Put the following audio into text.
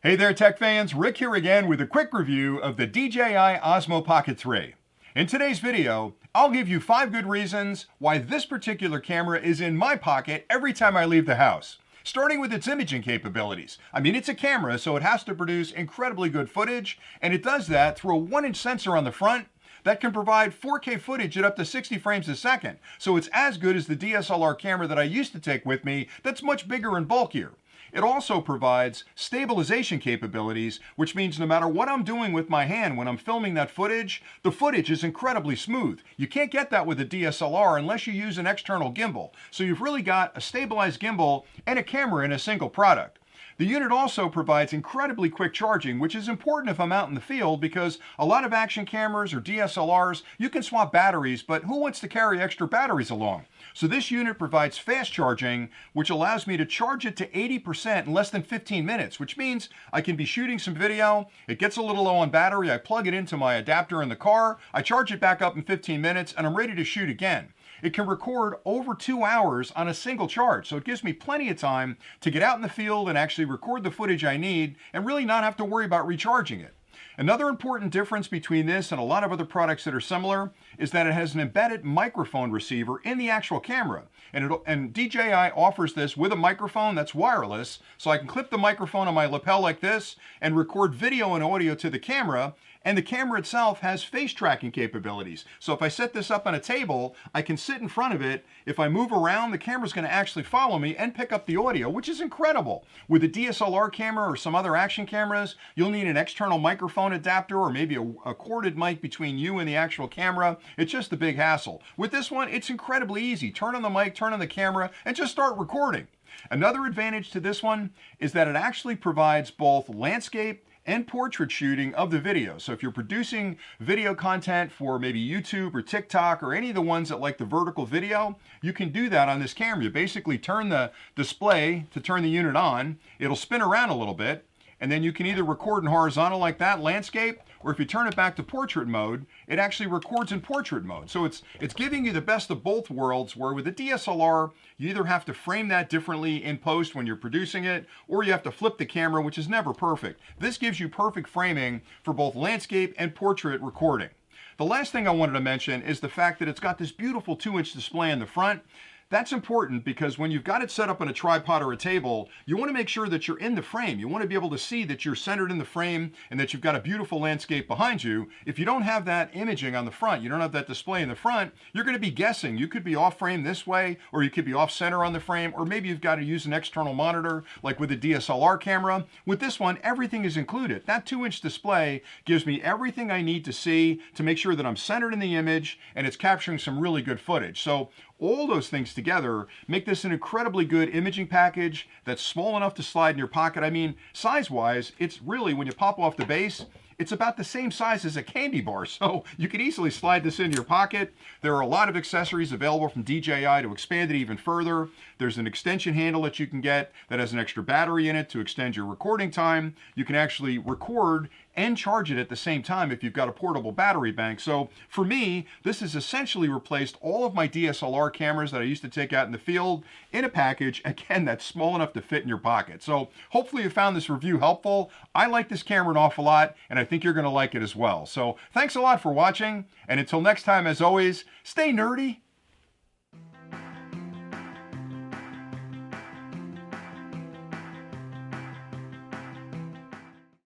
Hey there tech fans, Rick here again with a quick review of the DJI Osmo Pocket 3. In today's video, I'll give you 5 good reasons why this particular camera is in my pocket every time I leave the house. Starting with its imaging capabilities. I mean, it's a camera, so it has to produce incredibly good footage, and it does that through a 1-inch sensor on the front that can provide 4K footage at up to 60 frames a second. So it's as good as the DSLR camera that I used to take with me that's much bigger and bulkier. It also provides stabilization capabilities, which means no matter what I'm doing with my hand when I'm filming that footage, the footage is incredibly smooth. You can't get that with a DSLR unless you use an external gimbal. So you've really got a stabilized gimbal and a camera in a single product. The unit also provides incredibly quick charging, which is important if I'm out in the field because a lot of action cameras or DSLRs, you can swap batteries, but who wants to carry extra batteries along? So this unit provides fast charging, which allows me to charge it to 80% in less than 15 minutes, which means I can be shooting some video, it gets a little low on battery, I plug it into my adapter in the car, I charge it back up in 15 minutes, and I'm ready to shoot again. It can record over 2 hours on a single charge, so it gives me plenty of time to get out in the field and actually record the footage I need and really not have to worry about recharging it. Another important difference between this and a lot of other products that are similar is that it has an embedded microphone receiver in the actual camera. And DJI offers this with a microphone that's wireless, so I can clip the microphone on my lapel like this and record video and audio to the camera. And the camera itself has face tracking capabilities. So if I set this up on a table, I can sit in front of it. If I move around, the camera's going to actually follow me and pick up the audio, which is incredible. With a DSLR camera or some other action cameras, you'll need an external microphone adapter or maybe a corded mic between you and the actual camera. It's just a big hassle. With this one, it's incredibly easy. Turn on the mic, turn on the camera, and just start recording. Another advantage to this one is that it actually provides both landscape and portrait shooting of the video. So if you're producing video content for maybe YouTube or TikTok or any of the ones that like the vertical video, you can do that on this camera. You basically turn the display to turn the unit on, it'll spin around a little bit, and then you can either record in horizontal like that, landscape, or if you turn it back to portrait mode, it actually records in portrait mode. So it's giving you the best of both worlds, where with a DSLR, you either have to frame that differently in post when you're producing it, or you have to flip the camera, which is never perfect. This gives you perfect framing for both landscape and portrait recording. The last thing I wanted to mention is the fact that it's got this beautiful 2-inch display in the front. That's important because when you've got it set up on a tripod or a table, you want to make sure that you're in the frame. You want to be able to see that you're centered in the frame and that you've got a beautiful landscape behind you. If you don't have that imaging on the front, you don't have that display in the front, you're going to be guessing. You could be off frame this way, or you could be off center on the frame, or maybe you've got to use an external monitor like with a DSLR camera. With this one, everything is included. That 2-inch display gives me everything I need to see to make sure that I'm centered in the image and it's capturing some really good footage. So all those things together make this an incredibly good imaging package that's small enough to slide in your pocket. I mean, size-wise, it's really, when you pop off the base, it's about the same size as a candy bar, so you can easily slide this into your pocket. There are a lot of accessories available from DJI to expand it even further. There's an extension handle that you can get that has an extra battery in it to extend your recording time. You can actually record and charge it at the same time if you've got a portable battery bank. So for me, this has essentially replaced all of my DSLR cameras that I used to take out in the field in a package, again, that's small enough to fit in your pocket. So hopefully you found this review helpful. I like this camera an awful lot, and I think you're gonna like it as well. So thanks a lot for watching, and until next time, as always, stay nerdy